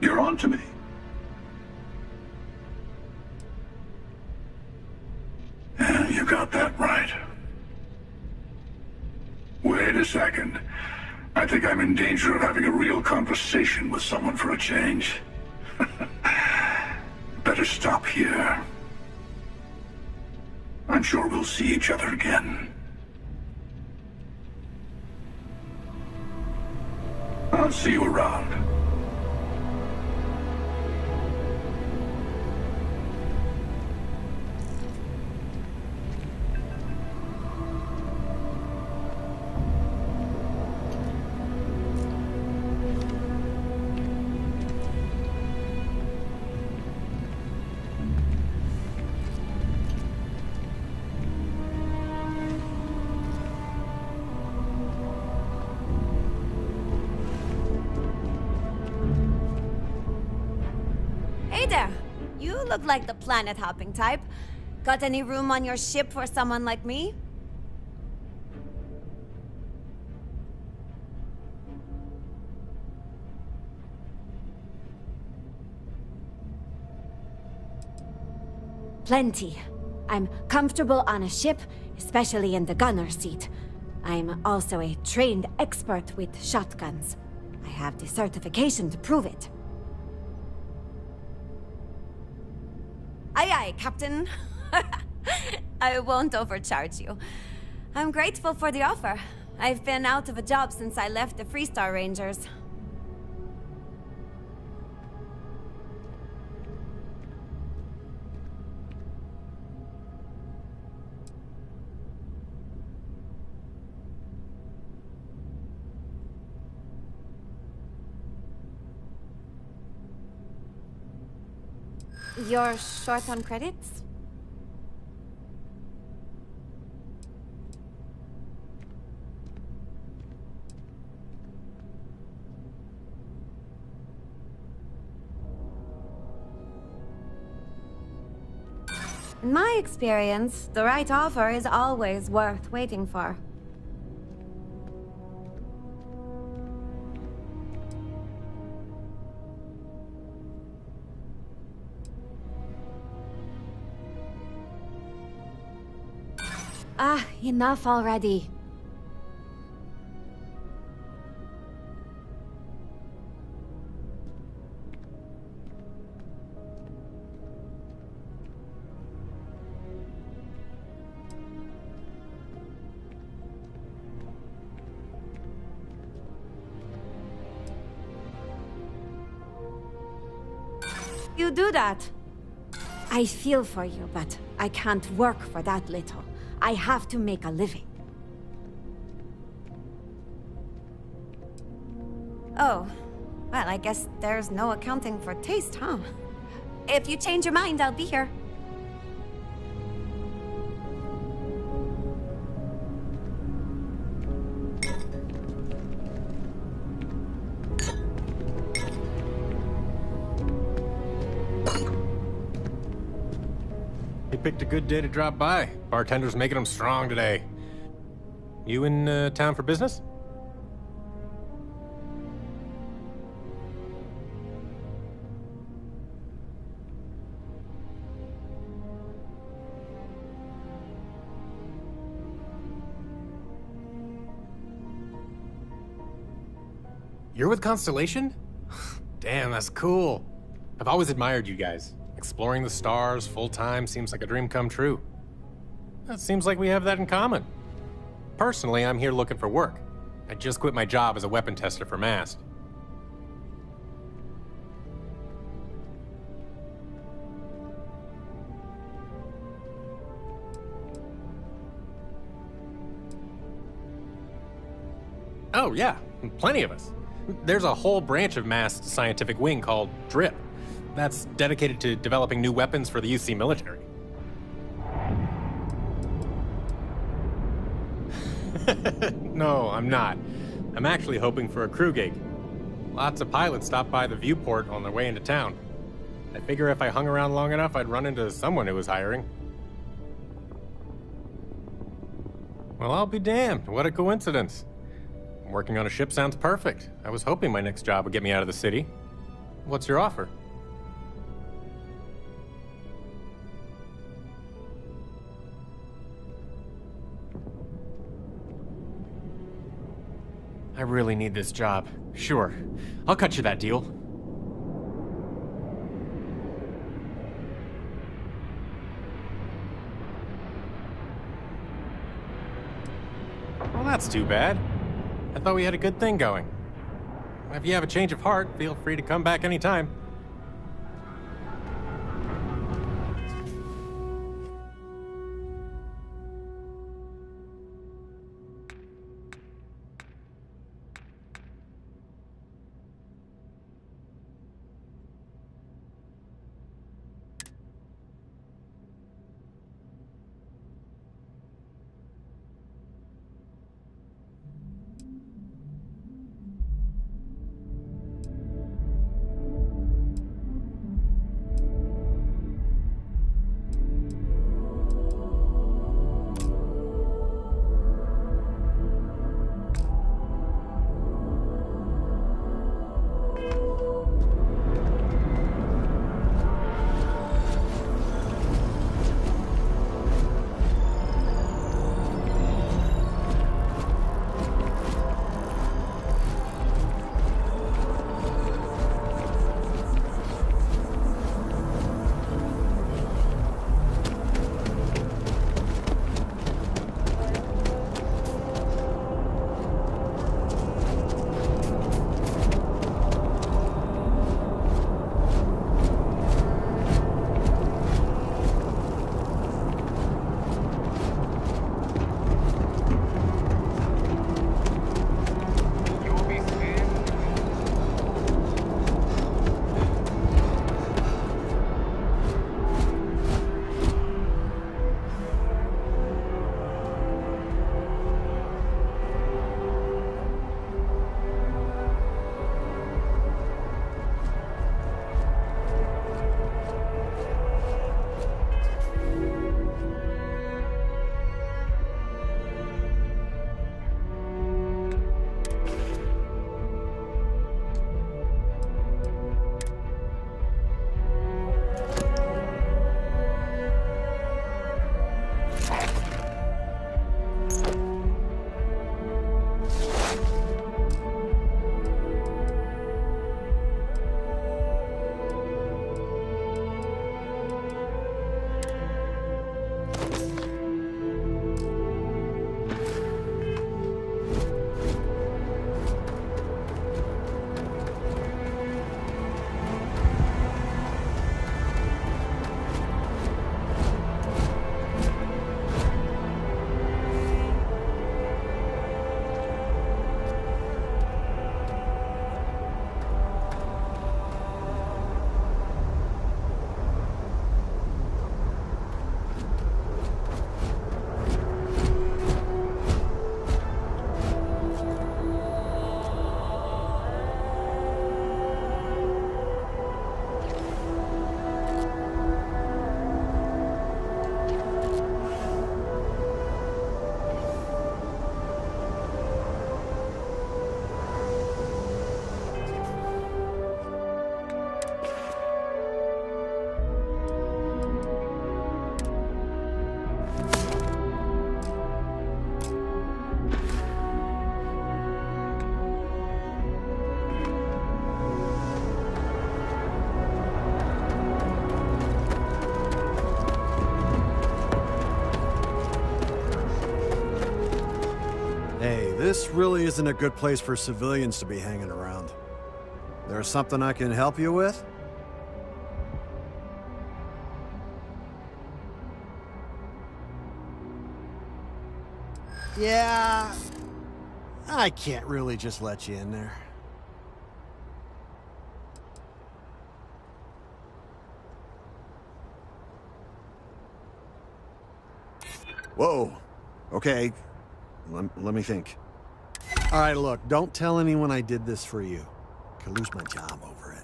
You're on to me. Yeah, you got that right. Wait a second. I think I'm in danger of having a real conversation with someone for a change. Better stop here. I'm sure we'll see each other again. I'll see you around. Hey there! You look like the planet-hopping type. Got any room on your ship for someone like me? Plenty. I'm comfortable on a ship, especially in the gunner seat. I'm also a trained expert with shotguns. I have the certification to prove it. Aye, aye, Captain. I won't overcharge you. I'm grateful for the offer. I've been out of a job since I left the Freestar Rangers. You're short on credits? In my experience, the right offer is always worth waiting for. Ah, enough already. You do that. I feel for you, but I can't work for that little. I have to make a living. Oh, well, I guess there's no accounting for taste, huh? If you change your mind, I'll be here. You picked a good day to drop by. Bartender's making them strong today. You in town for business? You're with Constellation? Damn, that's cool. I've always admired you guys. Exploring the stars full-time seems like a dream come true. It seems like we have that in common. Personally, I'm here looking for work. I just quit my job as a weapon tester for Mast. Oh yeah, plenty of us. There's a whole branch of Mast's scientific wing called DRIP. That's dedicated to developing new weapons for the UC military. No, I'm not. I'm actually hoping for a crew gig. Lots of pilots stop by the viewport on their way into town. I figure if I hung around long enough, I'd run into someone who was hiring. Well, I'll be damned. What a coincidence. Working on a ship sounds perfect. I was hoping my next job would get me out of the city. What's your offer? I really need this job. Sure. I'll cut you that deal. Well, that's too bad. I thought we had a good thing going. If you have a change of heart, feel free to come back anytime. This really isn't a good place for civilians to be hanging around. There's something I can help you with? Yeah, I can't really just let you in there. Whoa. Okay. Let me think. All right, look, don't tell anyone I did this for you. I could lose my job over it.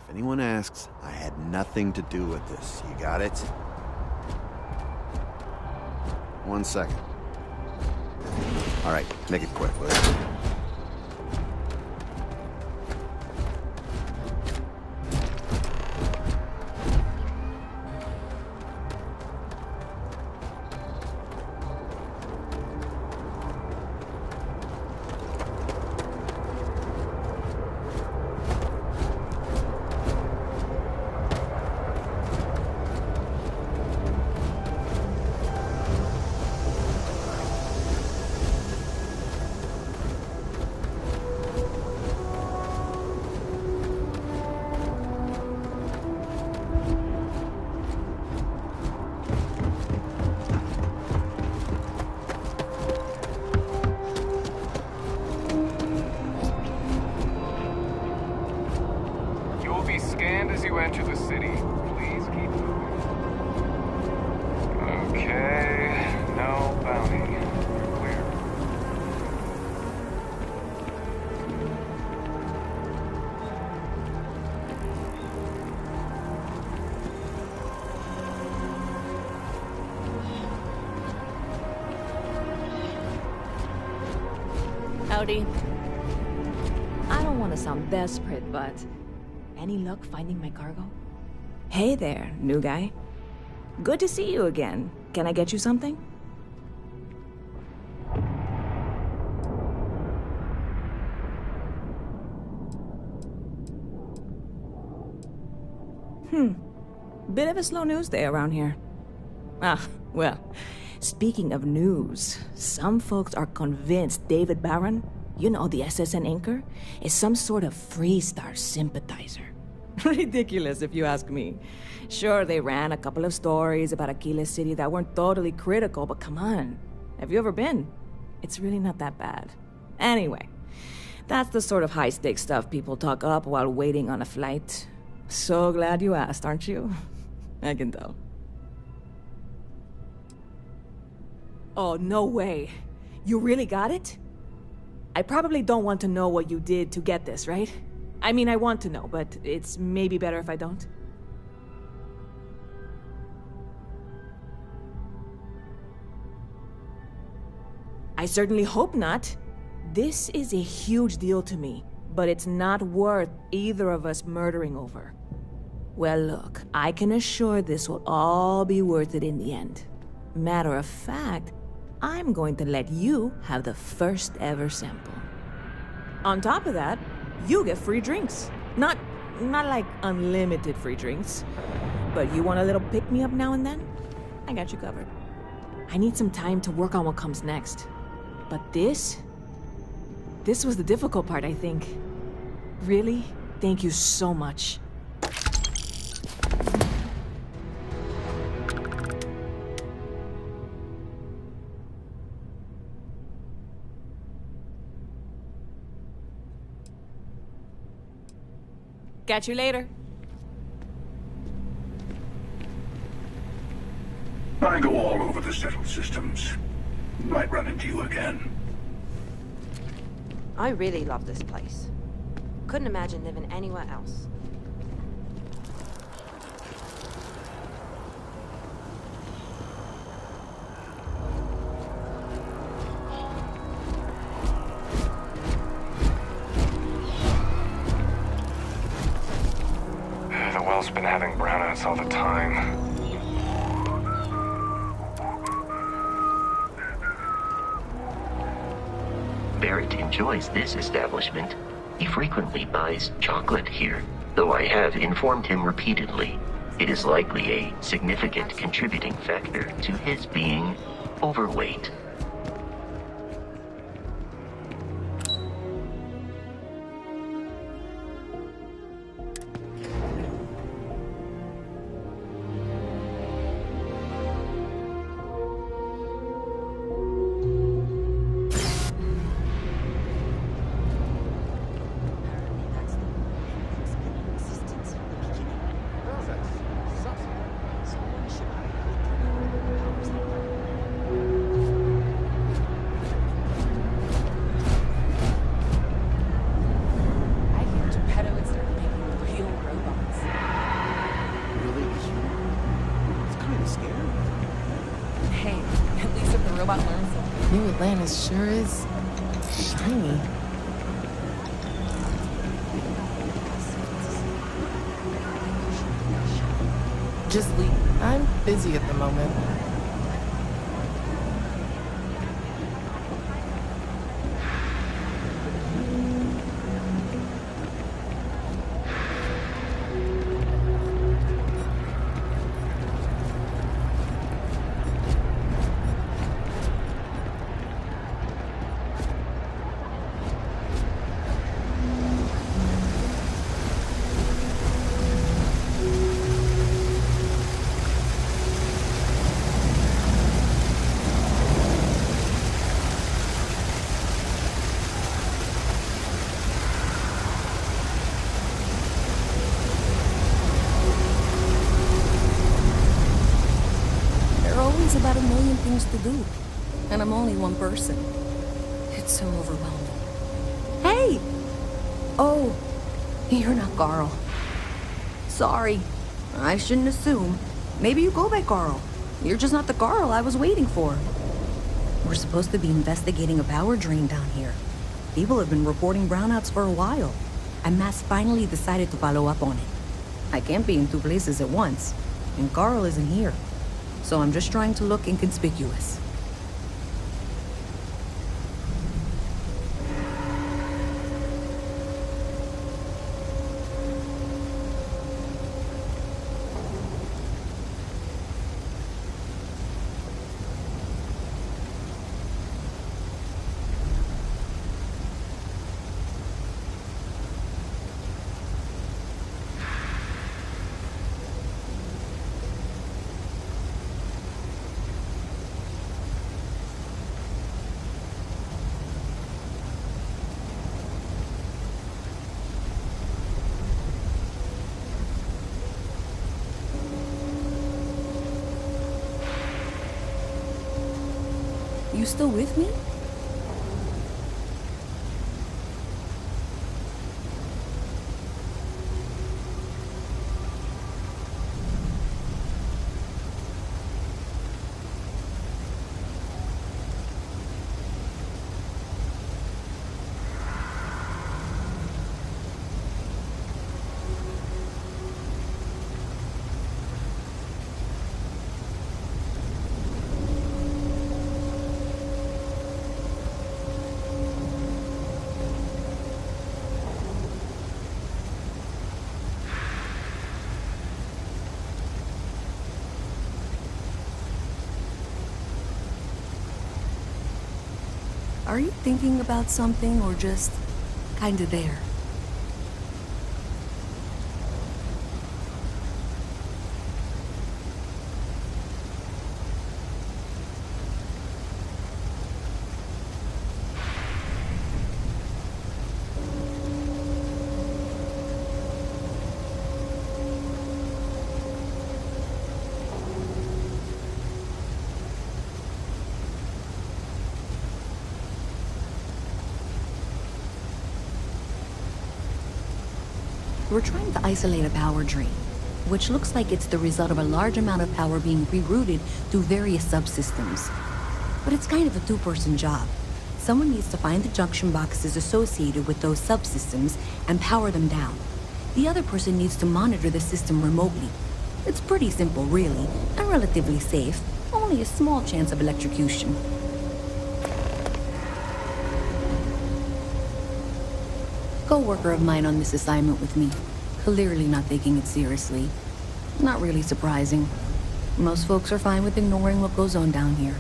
If anyone asks, I had nothing to do with this. You got it? 1 second. All right, make it quick, will you? Howdy. I don't want to sound desperate, but any luck finding my cargo? Hey there, new guy. Good to see you again. Can I get you something? Bit of a slow news day around here. Ah, well, speaking of news, some folks are convinced David Barron, you know, the SSN anchor, is some sort of Freestar sympathizer. Ridiculous, if you ask me. Sure, they ran a couple of stories about Aquila City that weren't totally critical, but come on. Have you ever been? It's really not that bad. Anyway, that's the sort of high-stakes stuff people talk up while waiting on a flight. So glad you asked, aren't you? I can tell. Oh, no way. You really got it? I probably don't want to know what you did to get this, right? I mean, I want to know, but it's maybe better if I don't. I certainly hope not. This is a huge deal to me, but it's not worth either of us murdering over. Well, look, I can assure this will all be worth it in the end. Matter of fact, I'm going to let you have the first ever sample. On top of that, you get free drinks. Not like unlimited free drinks, but you want a little pick-me-up now and then? I got you covered. I need some time to work on what comes next. But this was the difficult part, I think. Really, thank you so much. Catch you later. I go all over the settled systems. Might run into you again. I really love this place. Couldn't imagine living anywhere else. The well's been having brownouts all the time. Barrett enjoys this establishment. He frequently buys chocolate here, though I have informed him repeatedly it is likely a significant contributing factor to his being overweight. New Atlantis sure is shiny. Just leave. I'm busy at the moment. About a million things to do, and I'm only one person. It's so overwhelming. Hey! Oh, you're not Carl. Sorry, I shouldn't assume. Maybe you go by Carl. You're just not the Carl I was waiting for. We're supposed to be investigating a power drain down here. People have been reporting brownouts for a while, and Mass finally decided to follow up on it. I can't be in two places at once, and Carl isn't here, so I'm just trying to look inconspicuous. You still with me? Are you thinking about something or just kinda there? We're trying to isolate a power drain, which looks like it's the result of a large amount of power being rerouted through various subsystems. But it's kind of a two-person job. Someone needs to find the junction boxes associated with those subsystems and power them down. The other person needs to monitor the system remotely. It's pretty simple, really, and relatively safe. Only a small chance of electrocution. Co-worker of mine on this assignment with me. Clearly not taking it seriously. Not really surprising. Most folks are fine with ignoring what goes on down here.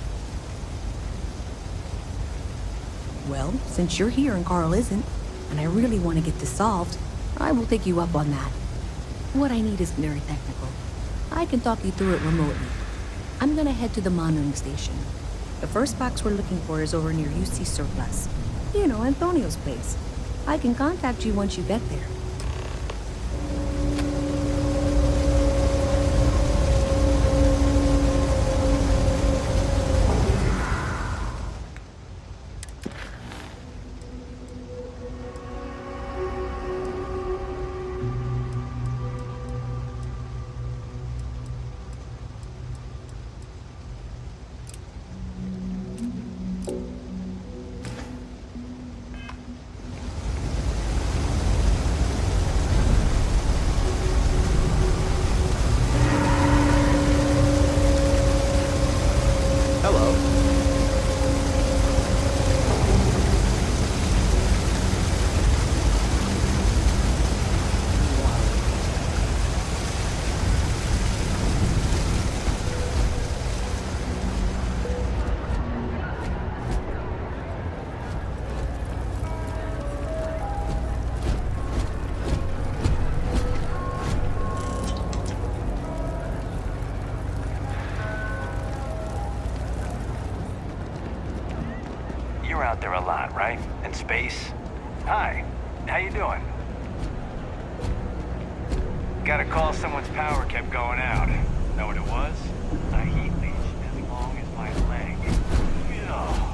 Well, since you're here and Carl isn't, and I really want to get this solved, I will take you up on that. What I need is very technical. I can talk you through it remotely. I'm gonna head to the monitoring station. The first box we're looking for is over near UC Surplus. You know, Antonio's place. I can contact you once you get there. You're out there a lot, right? In space? Hi, how you doing? Got a call someone's power kept going out. Know what it was? A heat leech as long as my leg. Ugh.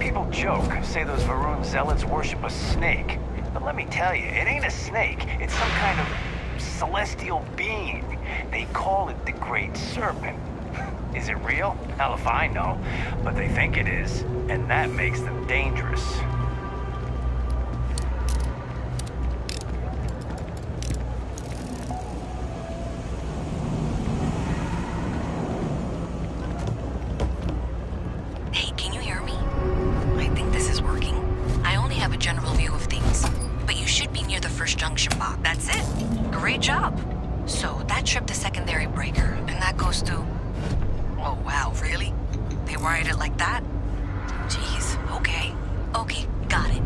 People joke, say those Varun zealots worship a snake. But let me tell you, it ain't a snake. It's some kind of celestial being. They call it the Great Serpent. Is it real? Hell if I know. But they think it is, and that makes them dangerous. Hey, can you hear me? I think this is working. I only have a general view of things, but you should be near the first junction box. That's it. Great job. So that tripped the secondary breaker, and that goes to... Oh, wow, really? They wired it like that? Jeez, okay. Okay, got it.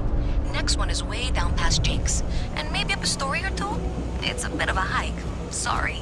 Next one is way down past Jake's, and maybe up a story or two? It's a bit of a hike. Sorry.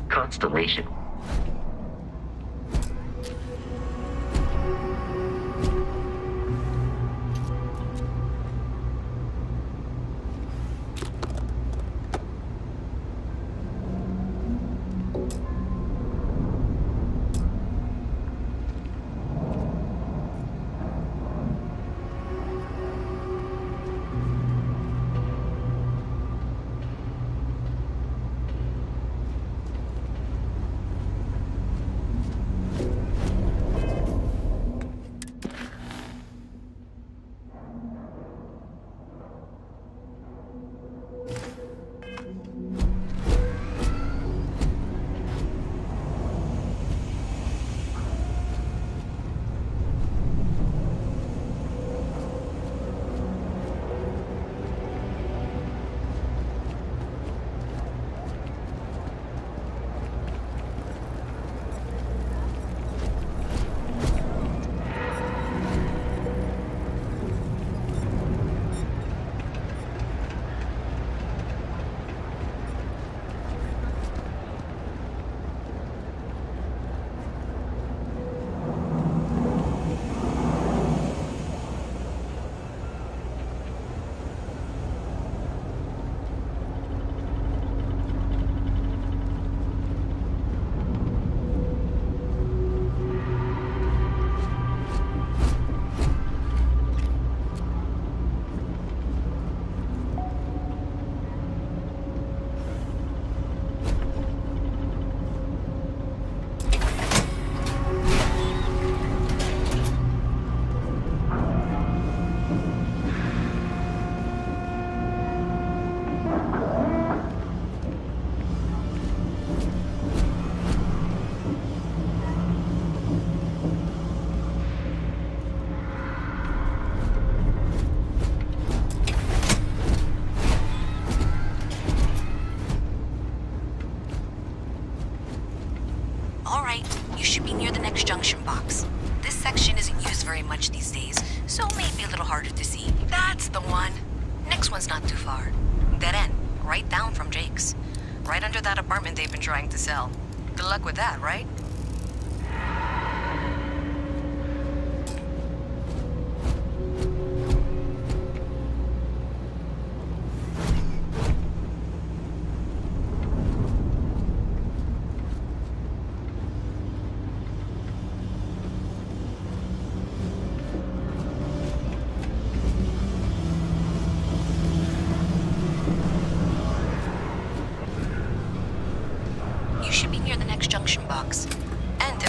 Constellation. junction box. This section isn't used very much these days, so maybe a little harder to see. That's the one. Next one's not too far. Dead end, right down from Jake's. Right under that apartment they've been trying to sell. Good luck with that, right?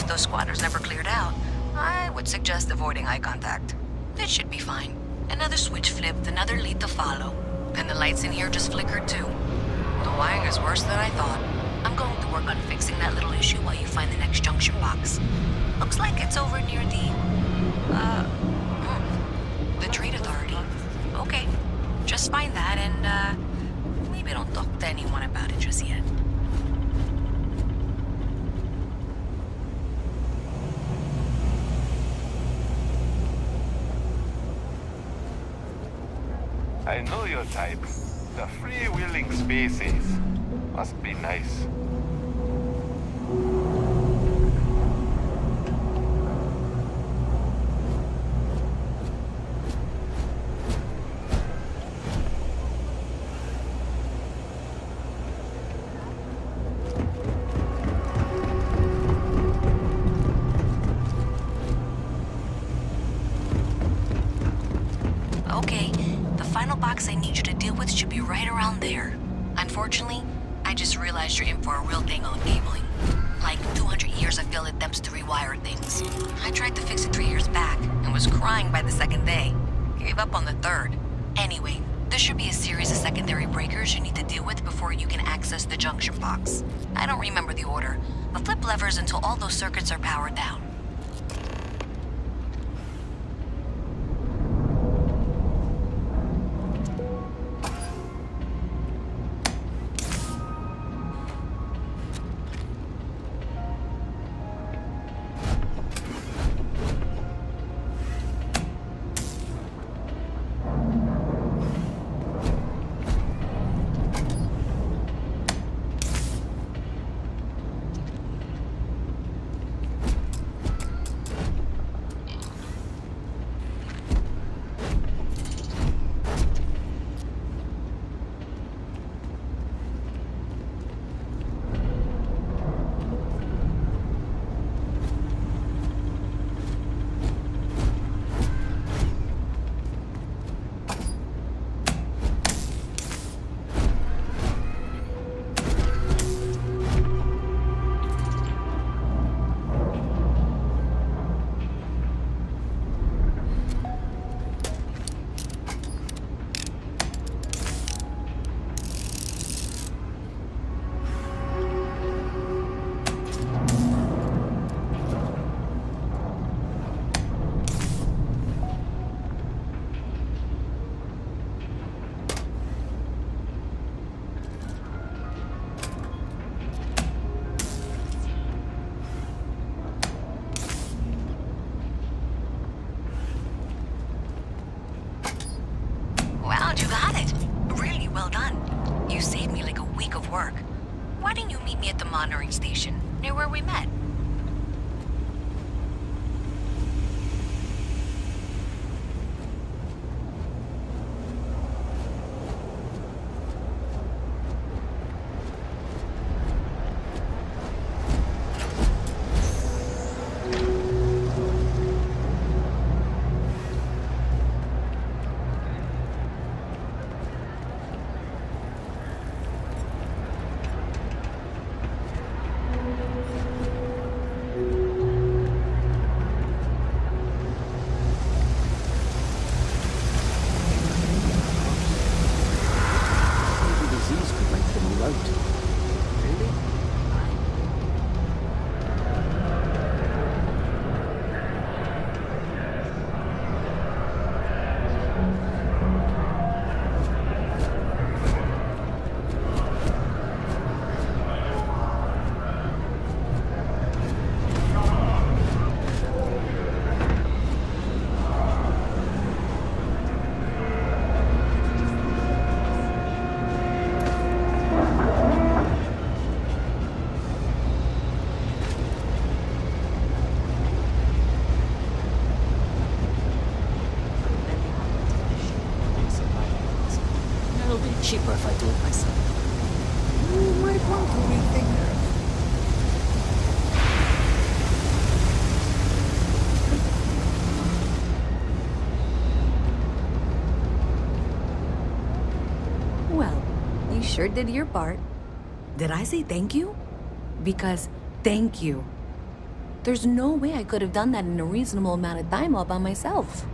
those squatters never cleared out, I would suggest avoiding eye contact. It should be fine. Another switch flipped, another lead to follow. And the lights in here just flickered too. The wiring is worse than I thought. I'm going to work on fixing that little issue while you find the next junction box. Looks like it's over near the Trade Authority. Okay, just find that and, maybe don't talk to anyone about it just yet. I know your type. The freewheeling species. Must be nice. Okay, the final box I need you to deal with should be right around there. Unfortunately, I just realized you're in for a real thing on cabling. Like 200 years of failed attempts to rewire things. I tried to fix it 3 years back and was crying by the second day. Gave up on the third. Anyway, there should be a series of secondary breakers you need to deal with before you can access the junction box. I don't remember the order, but flip levers until all those circuits are powered down. Wow, you got it. Really well done. You saved me like a week of work. Why didn't you meet me at the monitoring station, near where we met? Cheaper if I do it myself. You might want to rethink that. Well, you sure did your part. Did I say thank you? Because thank you. There's no way I could have done that in a reasonable amount of time all by myself.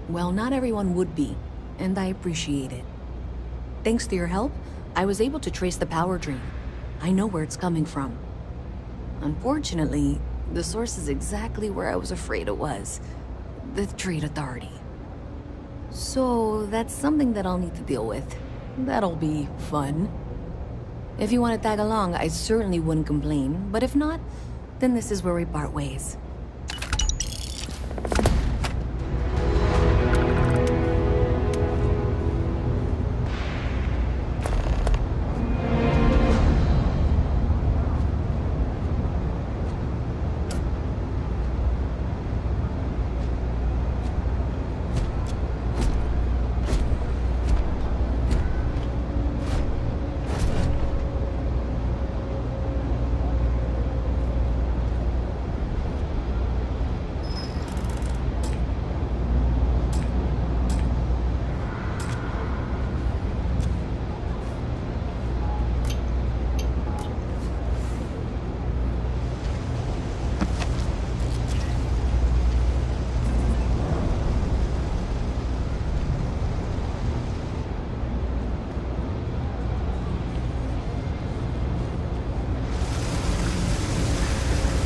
Well, not everyone would be, and I appreciate it. Thanks to your help, I was able to trace the power drain. I know where it's coming from. Unfortunately, the source is exactly where I was afraid it was. The Trade Authority. So, that's something that I'll need to deal with. That'll be fun. If you want to tag along, I certainly wouldn't complain, but if not, then this is where we part ways.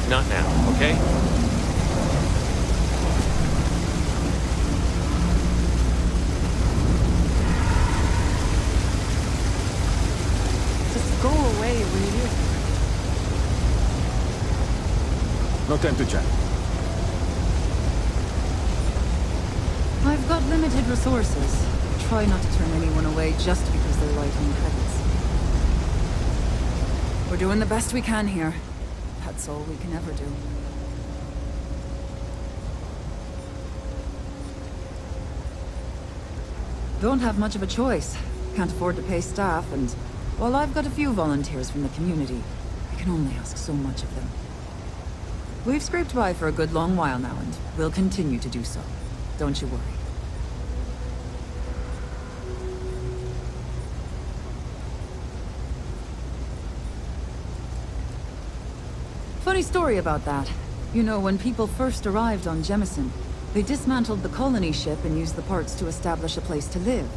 Not now, okay? Just go away, will you? No time to chat. I've got limited resources. Try not to turn anyone away just because they're writing credits. We're doing the best we can here. That's all we can ever do. Don't have much of a choice. Can't afford to pay staff, and while I've got a few volunteers from the community, I can only ask so much of them. We've scraped by for a good long while now, and we'll continue to do so. Don't you worry. Funny story about that. You know, when people first arrived on Jemison, they dismantled the colony ship and used the parts to establish a place to live.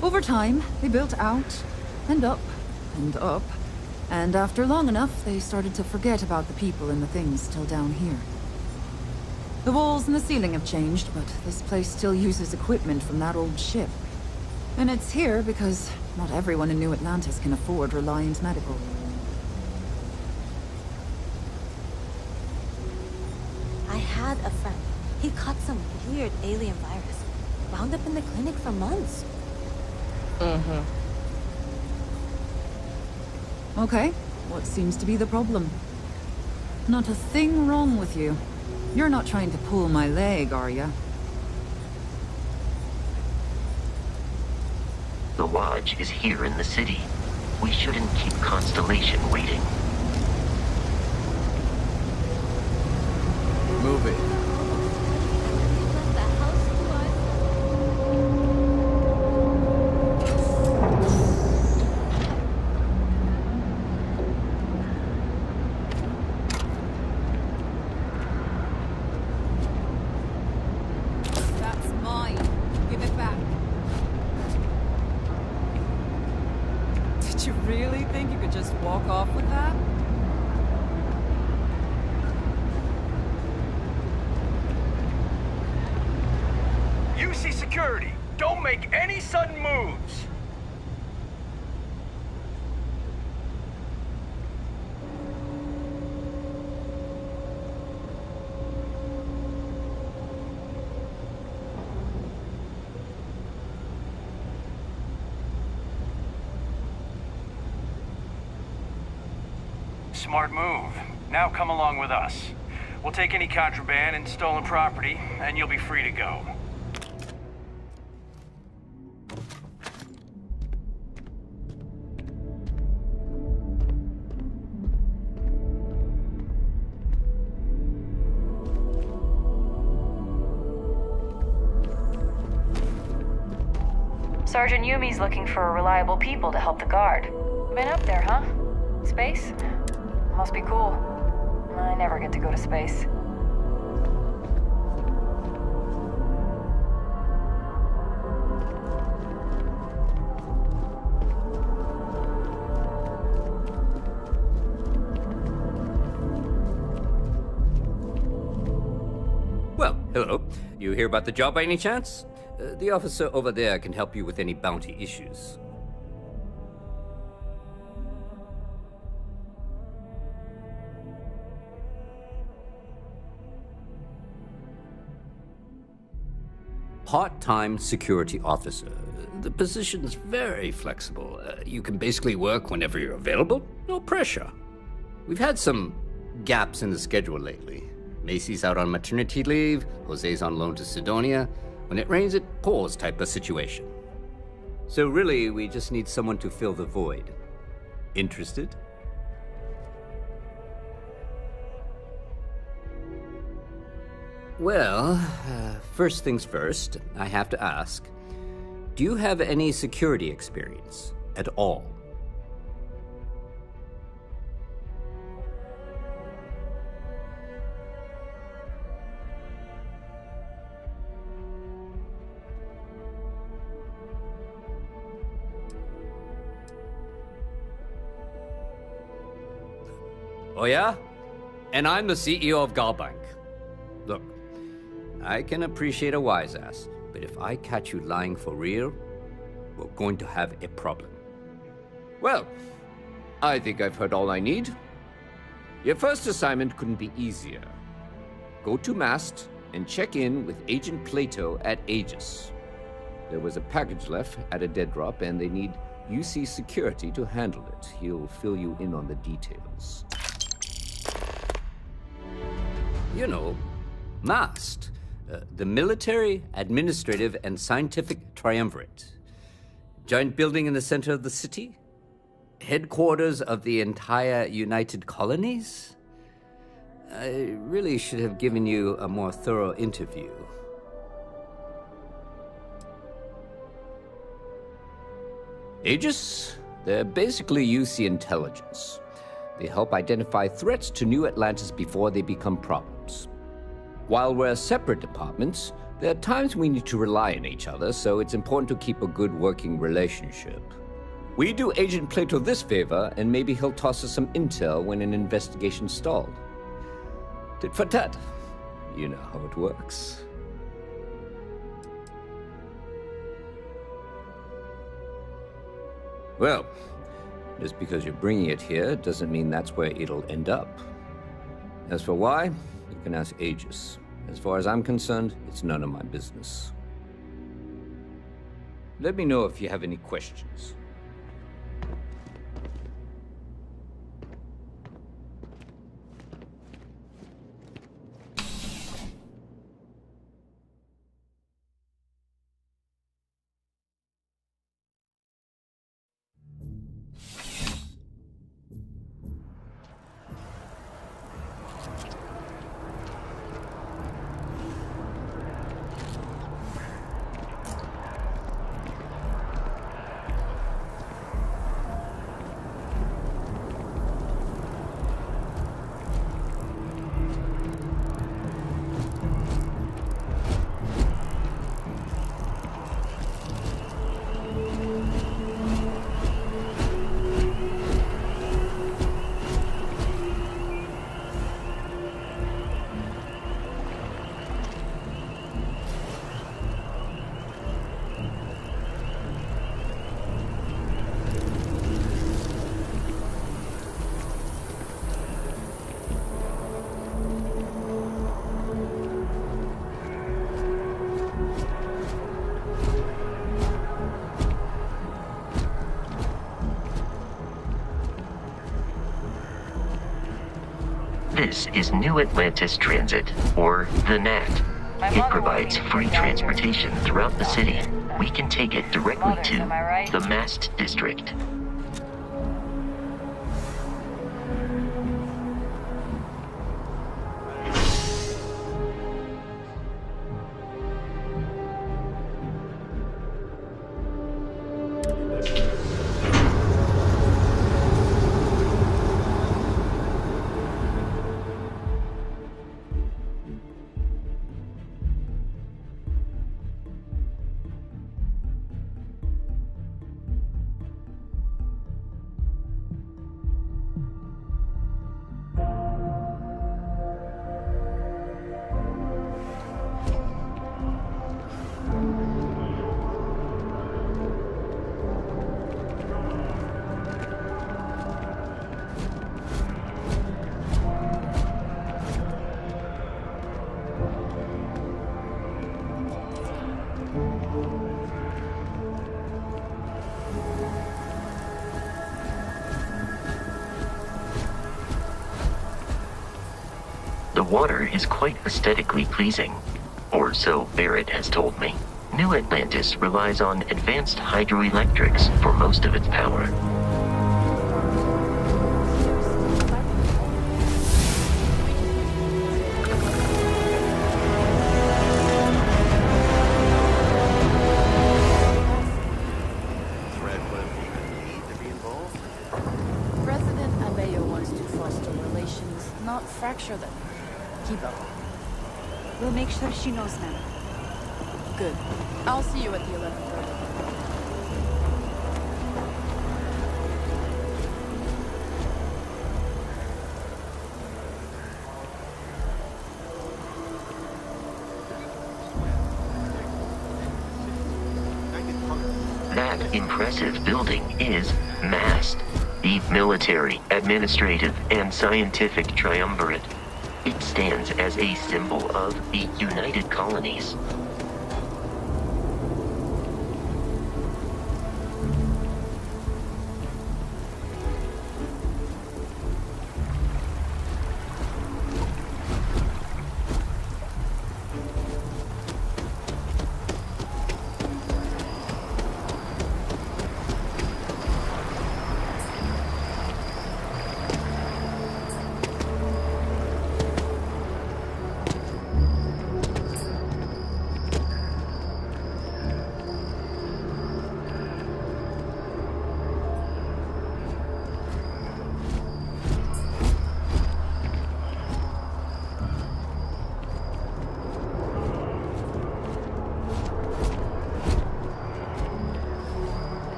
Over time, they built out, and up, and up, and after long enough, they started to forget about the people and the things still down here. The walls and the ceiling have changed, but this place still uses equipment from that old ship. And it's here because not everyone in New Atlantis can afford Reliant Medical. I had a friend. He caught some weird alien virus. Wound up in the clinic for months. Okay, what seems to be the problem? Not a thing wrong with you. You're not trying to pull my leg, are ya? The Lodge is here in the city. We shouldn't keep Constellation waiting. Move it. Security, don't make any sudden moves. Smart move. Now come along with us. We'll take any contraband and stolen property, and you'll be free to go. Sergeant Yumi's looking for reliable people to help the guard. Been up there, huh? Space? Must be cool. I never get to go to space. Well, hello. You hear about the job by any chance? The officer over there can help you with any bounty issues. Part-time security officer. The position's very flexible. You can basically work whenever you're available. No pressure. We've had some gaps in the schedule lately. Macy's out on maternity leave, Jose's on loan to Sidonia. When it rains, it pours type of situation. So really, we just need someone to fill the void. Interested? Well, first things first, I have to ask, do you have any security experience at all? Oh yeah? And I'm the CEO of Galbank. Look, I can appreciate a wise ass, but if I catch you lying for real, we're going to have a problem. Well, I think I've heard all I need. Your first assignment couldn't be easier. Go to Mast and check in with Agent Plato at Aegis. There was a package left at a dead drop, and they need UC security to handle it. He'll fill you in on the details. You know, MAST, the Military, Administrative, and Scientific Triumvirate. Giant building in the center of the city? Headquarters of the entire United Colonies? I really should have given you a more thorough interview. Aegis? They're basically UC intelligence. They help identify threats to New Atlantis before they become problems. While we're separate departments, there are times we need to rely on each other, so it's important to keep a good working relationship. We do Agent Plato this favor, and maybe he'll toss us some intel when an investigation stalled. Tit for tat. You know how it works. Well, just because you're bringing it here doesn't mean that's where it'll end up. As for why, you can ask Aegis. As far as I'm concerned, it's none of my business. Let me know if you have any questions. This is New Atlantis Transit, or the NAT. It provides free transportation throughout the city. We can take it directly to the Mast District. water is quite aesthetically pleasing. Or so Barrett has told me. New Atlantis relies on advanced hydroelectrics for most of its power. President Abeyo wants to foster relations, not fracture them. Keep up. We'll make sure she knows, ma'am. Good. I'll see you at the 11:30. That impressive building is MAST, the military, administrative, and scientific triumvirate. It stands as a symbol of the United Colonies.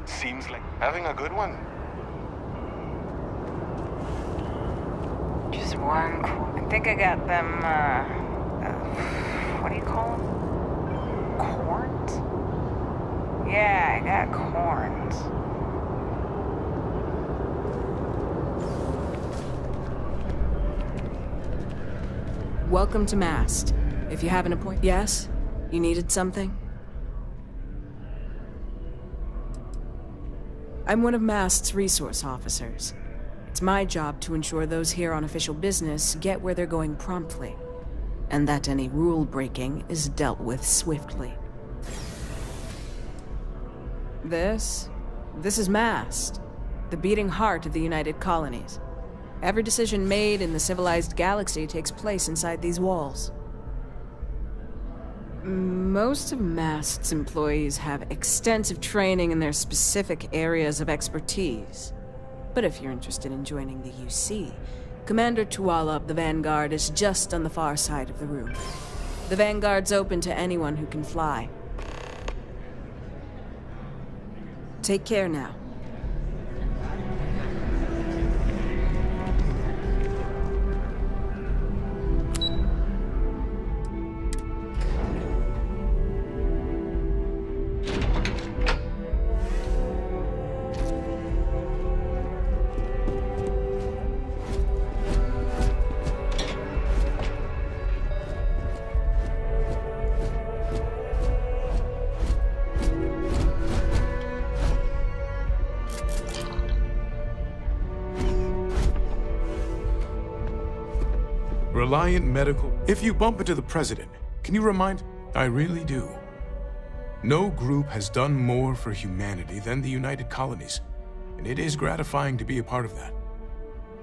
Seems like having a good one. Just one. I think I got them. What do you call them? Corns? Yeah, I got corns. Welcome to MAST. If you have an appointment. Yes? You needed something? I'm one of MAST's resource officers. It's my job to ensure those here on official business get where they're going promptly, and that any rule breaking is dealt with swiftly. This is MAST, the beating heart of the United Colonies. Every decision made in the civilized galaxy takes place inside these walls. Most of MAST's employees have extensive training in their specific areas of expertise. But if you're interested in joining the UC, Commander Tuala of the Vanguard is just on the far side of the room. The Vanguard's open to anyone who can fly. Take care now. Reliant Medical. If you bump into the President, can you remind? I really do. No group has done more for humanity than the United Colonies, and it is gratifying to be a part of that.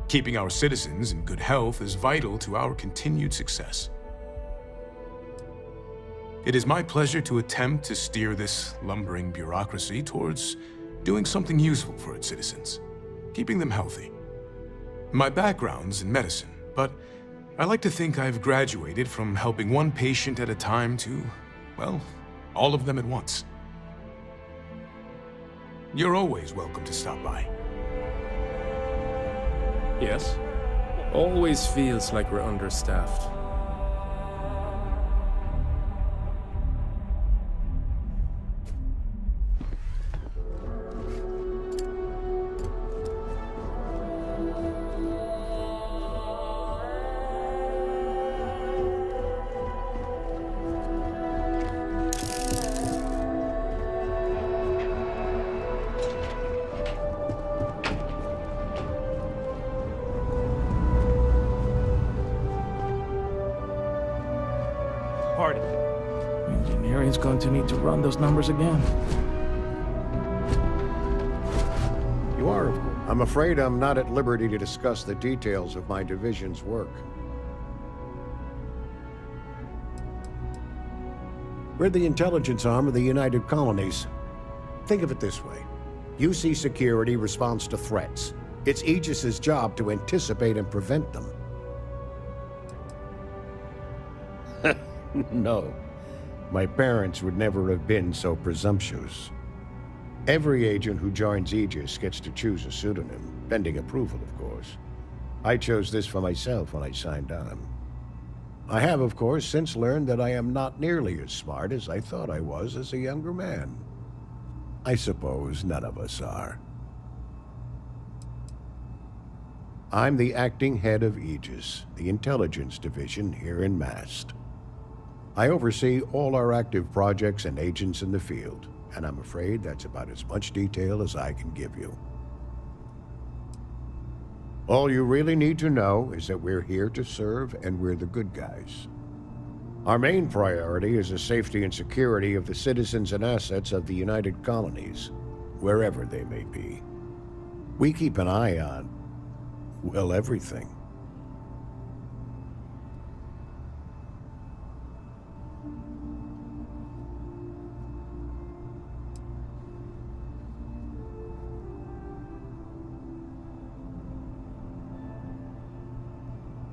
Keeping our citizens in good health is vital to our continued success. It is my pleasure to attempt to steer this lumbering bureaucracy towards doing something useful for its citizens, keeping them healthy. My background's in medicine, but I like to think I've graduated from helping one patient at a time to, well, all of them at once. You're always welcome to stop by. Yes? Always feels like we're understaffed. part of it. Engineering's going to need to run those numbers again. You are, of course. I'm afraid I'm not at liberty to discuss the details of my division's work. We're the intelligence arm of the United Colonies. Think of it this way. UC Security responds to threats. It's Aegis's job to anticipate and prevent them. No. My parents would never have been so presumptuous. Every agent who joins Aegis gets to choose a pseudonym, pending approval, of course. I chose this for myself when I signed on. I have, of course, since learned that I am not nearly as smart as I thought I was as a younger man. I suppose none of us are. I'm the acting head of Aegis, the intelligence division here in Mast. I oversee all our active projects and agents in the field, and I'm afraid that's about as much detail as I can give you. All you really need to know is that we're here to serve, and we're the good guys. Our main priority is the safety and security of the citizens and assets of the United Colonies, wherever they may be. We keep an eye on, well, everything.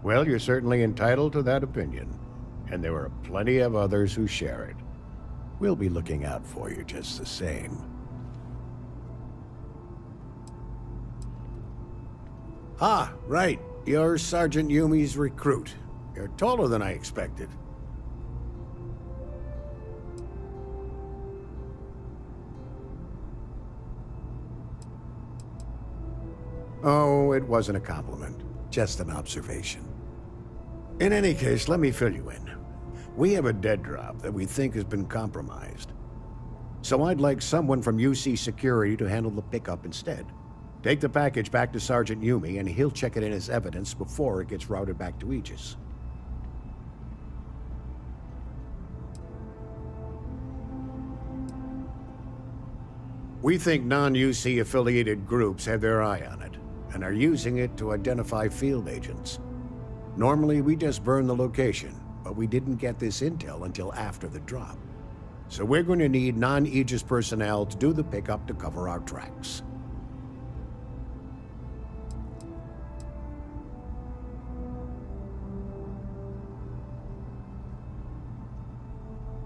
Well, you're certainly entitled to that opinion, and there are plenty of others who share it. We'll be looking out for you just the same. Ah, right. You're Sergeant Yumi's recruit. You're taller than I expected. Oh, it wasn't a compliment. Just an observation. In any case, let me fill you in. We have a dead drop that we think has been compromised. So I'd like someone from UC Security to handle the pickup instead. Take the package back to Sergeant Yumi, and he'll check it in as evidence before it gets routed back to Aegis. We think non-UC affiliated groups have their eye on it, and are using it to identify field agents. Normally, we just burn the location, but we didn't get this intel until after the drop. So we're going to need non-Aegis personnel to do the pickup to cover our tracks.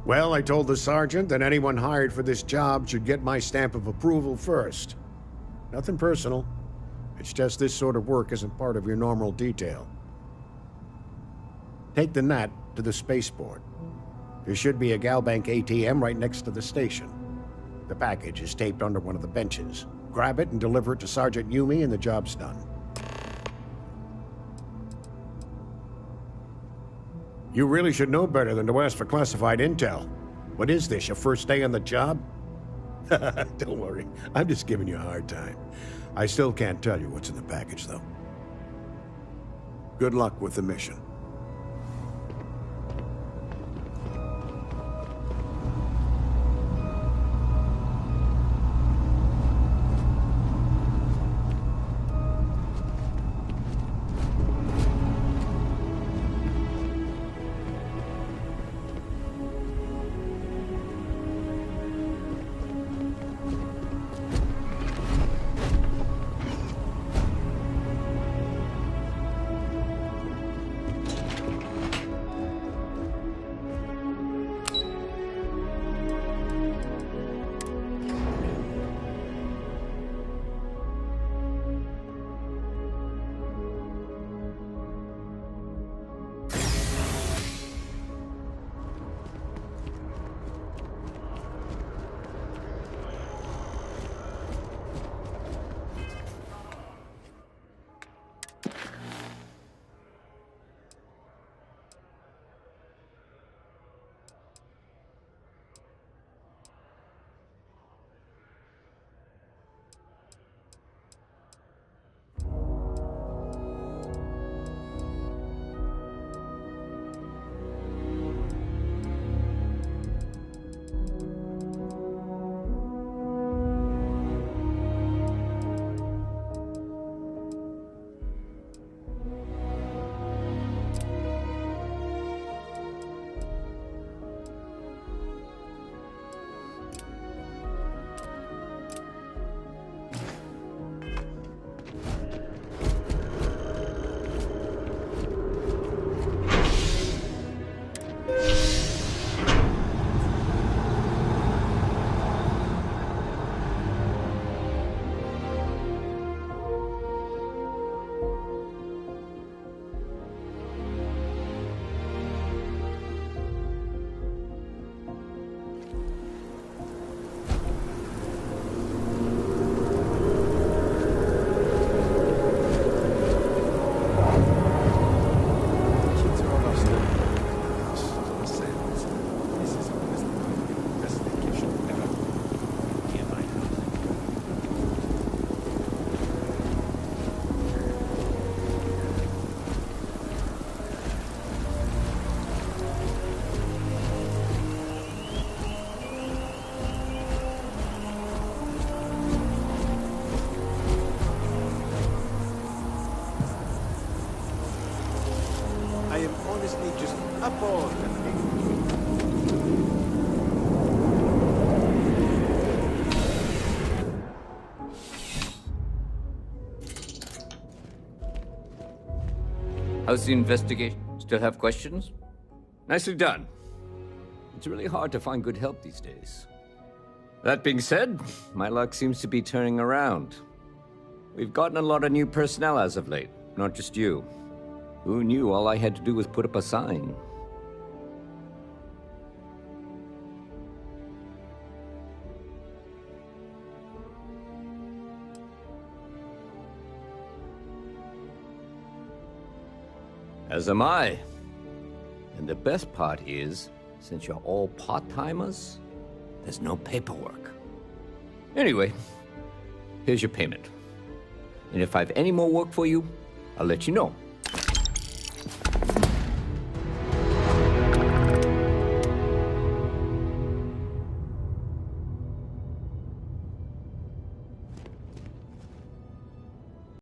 Well, I told the sergeant that anyone hired for this job should get my stamp of approval first. Nothing personal. It's just this sort of work isn't part of your normal detail. Take the Nat to the spaceport. There should be a Galbank ATM right next to the station. The package is taped under one of the benches. Grab it and deliver it to Sergeant Yumi and the job's done. You really should know better than to ask for classified intel. What is this, your first day on the job? Don't worry, I'm just giving you a hard time. I still can't tell you what's in the package, though. Good luck with the mission. honestly just appalled at me. How's the investigation? Still have questions? Nicely done. It's really hard to find good help these days. That being said, my luck seems to be turning around. We've gotten a lot of new personnel as of late, not just you. Who knew all I had to do was put up a sign? As am I. And the best part is, since you're all part-timers, there's no paperwork. Anyway, here's your payment. And if I have any more work for you, I'll let you know.